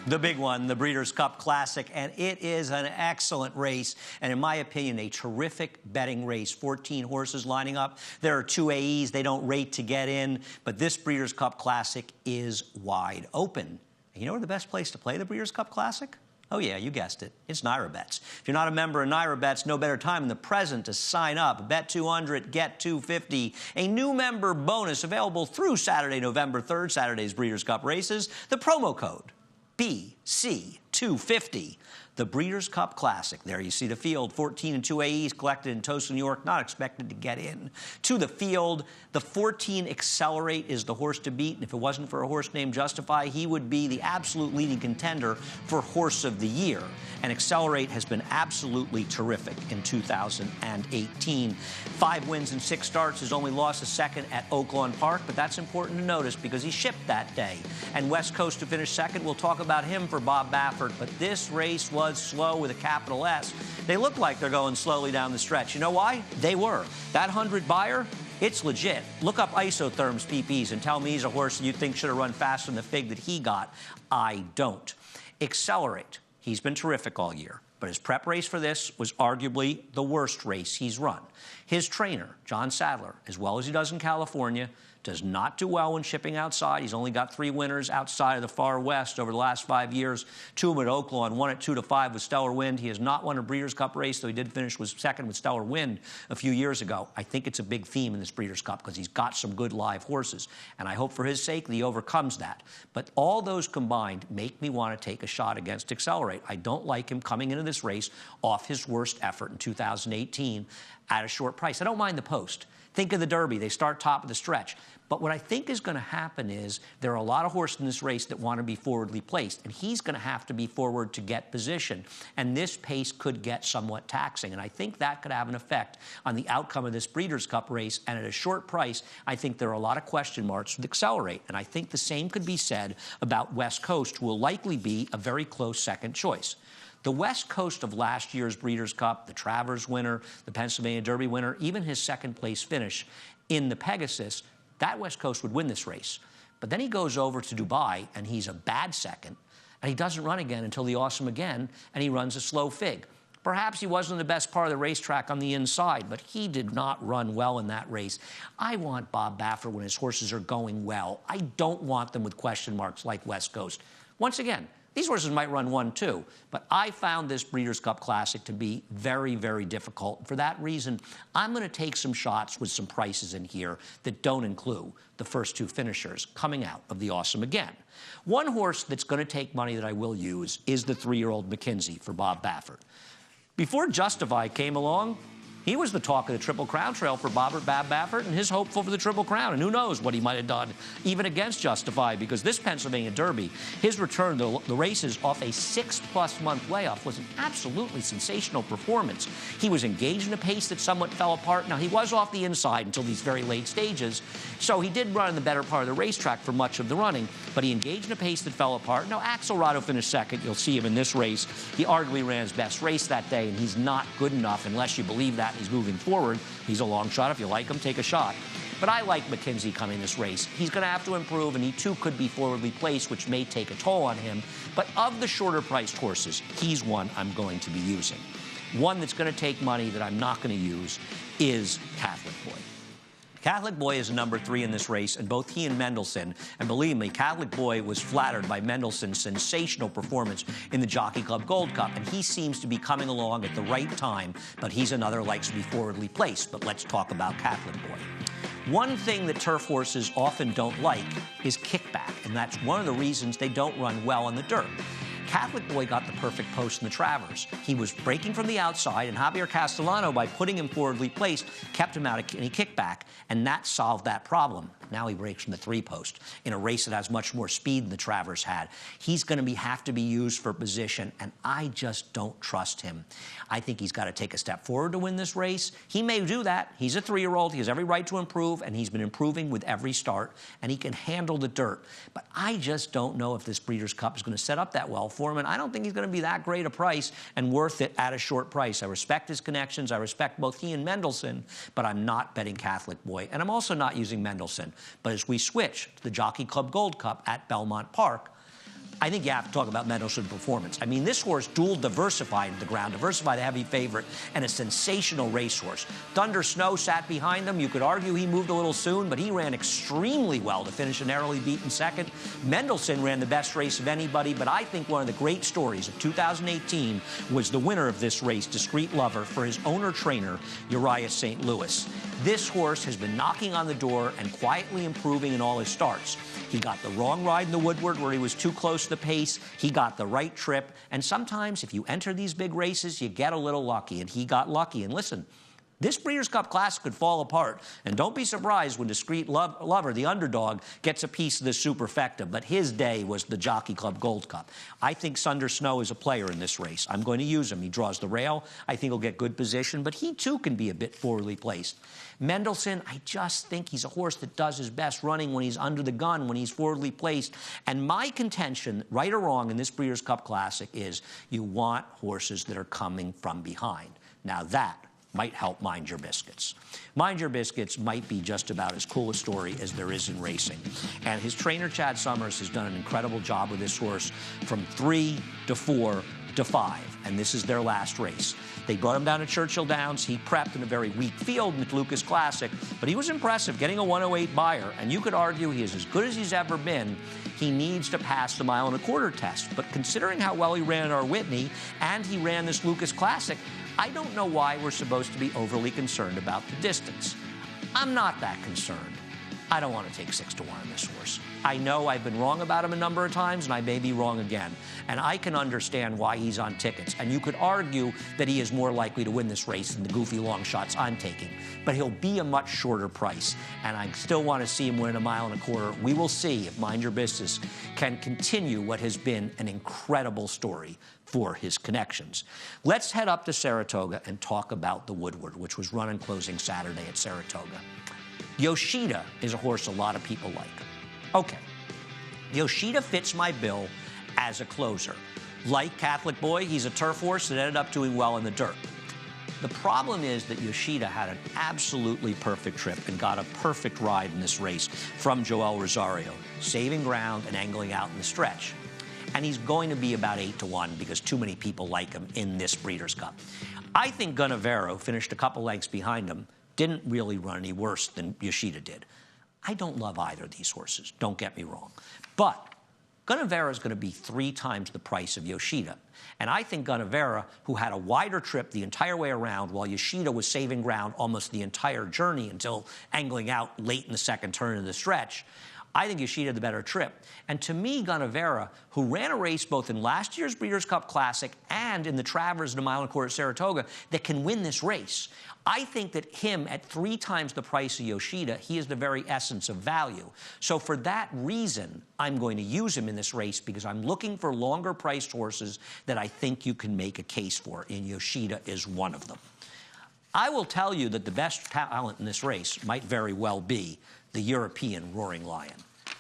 The big one, the Breeders' Cup Classic, and it is an excellent race, and in my opinion, a terrific betting race. 14 horses lining up. There are 2 AEs. They don't rate to get in, but this Breeders' Cup Classic is wide open. And you know where the best place to play the Breeders' Cup Classic? Oh, yeah, you guessed it. It's NYRA-Bets. If you're not a member of NYRA-Bets, no better time than the present to sign up. Bet 200, get 250. A new member bonus available through Saturday, November 3rd, Saturday's Breeders' Cup races. The promo code BC250. The Breeders' Cup Classic. There you see the field. 14 and 2 AEs collected in Tosa, New York. Not expected to get in. To the field, the 14 Accelerate is the horse to beat. And if it wasn't for a horse named Justify, he would be the absolute leading contender for Horse of the Year. And Accelerate has been absolutely terrific in 2018. 5 wins and 6 starts. Has only lost a second at Oaklawn Park, but that's important to notice because he shipped that day. And West Coast to finish second. We'll talk about him for Bob Baffert, but this race was slow with a capital S. They look like they're going slowly down the stretch. You know why? They were. That 100 buyer, it's legit. Look up Isotherm's PPs and tell me he's a horse that you think should have run faster than the fig that he got. I don't. Accelerate. He's been terrific all year, but his prep race for this was arguably the worst race he's run. His trainer, John Sadler, as well as he does in California, does not do well when shipping outside. He's only got 3 winners outside of the far west over the last 5 years. 2 of them at Oaklawn, 1 at 2 to 5 with Stellar Wind. He has not won a Breeders' Cup race, though he did finish with second with Stellar Wind a few years ago. I think it's a big theme in this Breeders' Cup because he's got some good live horses, and I hope for his sake that he overcomes that. But all those combined make me want to take a shot against Accelerate. I don't like him coming into this race off his worst effort in 2018 at a short price. I don't mind the post. Think of the Derby. They start top of the stretch. But what I think is going to happen is there are a lot of horses in this race that want to be forwardly placed, and he's going to have to be forward to get position. And this pace could get somewhat taxing, and I think that could have an effect on the outcome of this Breeders' Cup race. And at a short price, I think there are a lot of question marks with Accelerate. And I think the same could be said about West Coast, who will likely be a very close second choice. The West Coast of last year's Breeders' Cup, the Travers winner, the Pennsylvania Derby winner, even his second-place finish in the Pegasus, that West Coast would win this race. But then he goes over to Dubai, and he's a bad second, and he doesn't run again until the Awesome Again, and he runs a slow fig. Perhaps he wasn't the best part of the racetrack on the inside, but he did not run well in that race. I want Bob Baffert when his horses are going well. I don't want them with question marks like West Coast. Once again, these horses might run 1-2, but I found this Breeders' Cup Classic to be very, very difficult. For that reason, I'm going to take some shots with some prices in here that don't include the first 2 finishers coming out of the Awesome Again. One horse that's going to take money that I will use is the 3-year-old Mackenzie for Bob Baffert. Before Justify came along, he was the talk of the Triple Crown Trail for Bob Baffert and his hopeful for the Triple Crown. And who knows what he might have done even against Justify, because this Pennsylvania Derby, his return to the races off a 6+ month layoff was an absolutely sensational performance. He was engaged in a pace that somewhat fell apart. Now, he was off the inside until these very late stages, so he did run in the better part of the racetrack for much of the running, but he engaged in a pace that fell apart. Now, Axelrado finished second. You'll see him in this race. He arguably ran his best race that day, and he's not good enough unless you believe that. He's moving forward. He's a long shot. If you like him, take a shot. But I like Mackenzie coming this race. He's going to have to improve, and he too could be forwardly placed, which may take a toll on him. But of the shorter-priced horses, he's one I'm going to be using. One that's going to take money that I'm not going to use is Catholic Boy. Catholic Boy is a number 3 in this race, and both he and Mendelssohn, and believe me, Catholic Boy was flattered by Mendelssohn's sensational performance in the Jockey Club Gold Cup, and he seems to be coming along at the right time, but he's another likes to be forwardly placed. But let's talk about Catholic Boy. One thing that turf horses often don't like is kickback, and that's one of the reasons they don't run well in the dirt. Catholic Boy got the perfect post in the Travers. He was breaking from the outside, and Javier Castellano, by putting him forwardly placed, kept him out of any kickback, and that solved that problem. Now he breaks from the 3-post in a race that has much more speed than the Travers had. He's going to have to be used for position, and I just don't trust him. I think he's got to take a step forward to win this race. He may do that. He's a 3-year-old. He has every right to improve, and he's been improving with every start, and he can handle the dirt. But I just don't know if this Breeders' Cup is going to set up that well for him, and I don't think he's going to be that great a price and worth it at a short price. I respect his connections. I respect both he and Mendelssohn, but I'm not betting Catholic Boy, and I'm also not using Mendelssohn. But as we switch to the Jockey Club Gold Cup at Belmont Park, I think you have to talk about Mendelssohn performance. I mean, this horse dual diversified the ground, diversified the heavy favorite, and a sensational racehorse. Thunder Snow sat behind him. You could argue he moved a little soon, but he ran extremely well to finish a narrowly beaten second. Mendelssohn ran the best race of anybody, but I think one of the great stories of 2018 was the winner of this race, Discreet Lover, for his owner-trainer, Uriah St. Louis. This horse has been knocking on the door and quietly improving in all his starts. He got the wrong ride in the Woodward where he was too close to the pace. He got the right trip. And sometimes if you enter these big races, you get a little lucky. And he got lucky. And listen, this Breeders' Cup Classic could fall apart. And don't be surprised when Discreet Lover, the underdog, gets a piece of the superfecta. But his day was the Jockey Club Gold Cup. I think Thunder Snow is a player in this race. I'm going to use him. He draws the rail. I think he'll get good position. But he, too, can be a bit poorly placed. Mendelssohn, I just think he's a horse that does his best running when he's under the gun, when he's forwardly placed. And my contention, right or wrong, in this Breeders' Cup Classic is you want horses that are coming from behind. Now that might help Mind Your Biscuits. Mind Your Biscuits might be just about as cool a story as there is in racing. And his trainer, Chad Summers, has done an incredible job with this horse from 3 to 4 to 5. And this is their last race. They brought him down to Churchill Downs. He prepped in a very weak field in the Lucas Classic, but he was impressive, getting a 108 buyer. And you could argue he is as good as he's ever been. He needs to pass the 1.25 mile test. But considering how well he ran at our Whitney and he ran this Lucas Classic, I don't know why we're supposed to be overly concerned about the distance. I'm not that concerned. I don't want to take 6 to 1 on this horse. I know I've been wrong about him a number of times, and I may be wrong again. And I can understand why he's on tickets. And you could argue that he is more likely to win this race than the goofy long shots I'm taking. But he'll be a much shorter price. And I still want to see him win a 1.25 miles. We will see if Mind Your Business can continue what has been an incredible story for his connections. Let's head up to Saratoga and talk about the Woodward, which was run and closing Saturday at Saratoga. Yoshida is a horse a lot of people like. Okay, Yoshida fits my bill as a closer. Like Catholic Boy, he's a turf horse that ended up doing well in the dirt. The problem is that Yoshida had an absolutely perfect trip and got a perfect ride in this race from Joel Rosario, saving ground and angling out in the stretch. And he's going to be about 8 to 1 because too many people like him in this Breeders' Cup. I think Gunnevero finished a couple lengths behind him, didn't really run any worse than Yoshida did. I don't love either of these horses, don't get me wrong. But Gunnevera is going to be 3 times the price of Yoshida. And I think Gunnevera, who had a wider trip the entire way around while Yoshida was saving ground almost the entire journey until angling out late in the second turn of the stretch, I think Yoshida had the better trip. And to me, Gunnevera, who ran a race both in last year's Breeders' Cup Classic and in the Travers and a 1.25 mile at Saratoga that can win this race, I think that him at 3 times the price of Yoshida, he is the very essence of value. So for that reason, I'm going to use him in this race because I'm looking for longer priced horses that I think you can make a case for, and Yoshida is one of them. I will tell you that the best talent in this race might very well be the European Rory Lion.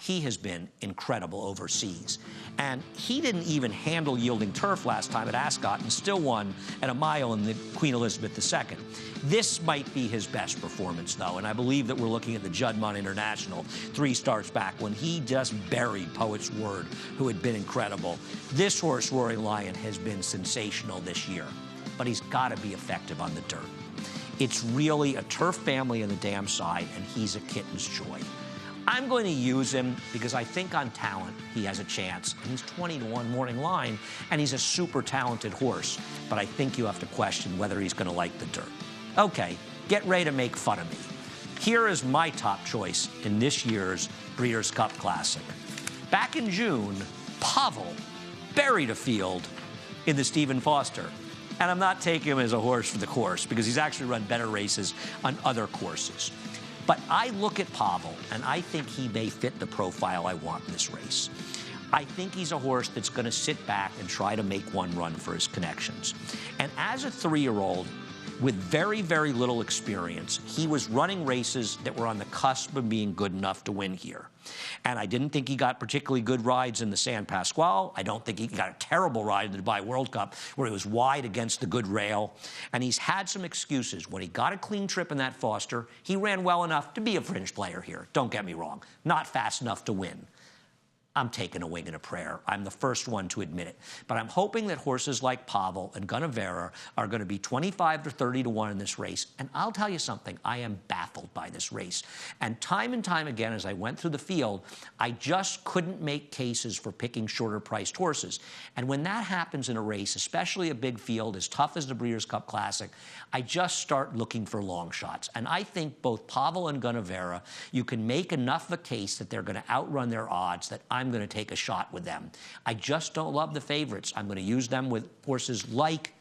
He has been incredible overseas. And he didn't even handle yielding turf last time at Ascot and still won at a mile in the Queen Elizabeth II. This might be his best performance, though, and I believe that we're looking at the Juddmonte International 3 starts back when he just buried Poet's Word, who had been incredible. This horse, Rory Lion, has been sensational this year, but he's got to be effective on the dirt. It's really a turf family on the dam side, and he's a kitten's joy. I'm going to use him because I think on talent he has a chance. And he's 20 to 1 morning line, and he's a super talented horse. But I think you have to question whether he's going to like the dirt. Okay, get ready to make fun of me. Here is my top choice in this year's Breeders' Cup Classic. Back in June, Pavel buried a field in the Stephen Foster. And I'm not taking him as a horse for the course because he's actually run better races on other courses. But I look at Pavel, and I think he may fit the profile I want in this race. I think he's a horse that's going to sit back and try to make one run for his connections. And as a 3-year-old with very, very little experience, he was running races that were on the cusp of being good enough to win here. And I didn't think he got particularly good rides in the San Pasquale. I don't think he got a terrible ride in the Dubai World Cup where he was wide against the good rail. And he's had some excuses. When he got a clean trip in that Foster, he ran well enough to be a fringe player here. Don't get me wrong. Not fast enough to win. I'm taking a wing and a prayer. I'm the first one to admit it. But I'm hoping that horses like Pavel and Gunnevera are going to be 25 to 30 to 1 in this race. And I'll tell you something, I am baffled by this race. And time again, as I went through the field, I just couldn't make cases for picking shorter priced horses. And when that happens in a race, especially a big field as tough as the Breeders' Cup Classic, I just start looking for long shots. And I think both Pavel and Gunnevera, you can make enough of a case that they're going to outrun their odds that I'm going to take a shot with them. I just don't love the favorites. I'm going to use them with horses like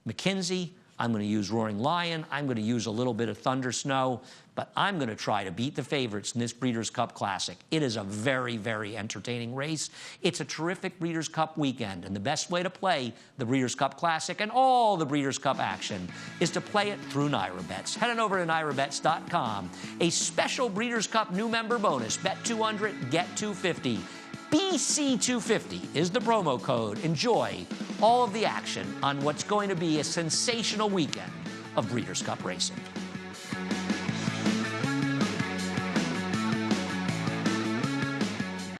Mackenzie. I'm going to use Rory Lion. I'm going to use a little bit of Thunder Snow. But I'm going to try to beat the favorites in this Breeders' Cup Classic. It is a very, very entertaining race. It's a terrific Breeders' Cup weekend. And the best way to play the Breeders' Cup Classic and all the Breeders' Cup action is to play it through NYRA Head on over to NYRABets.com. A special Breeders' Cup new member bonus. Bet 200, get 250. BC250 is the promo code. Enjoy all of the action on what's going to be a sensational weekend of Breeders' Cup racing.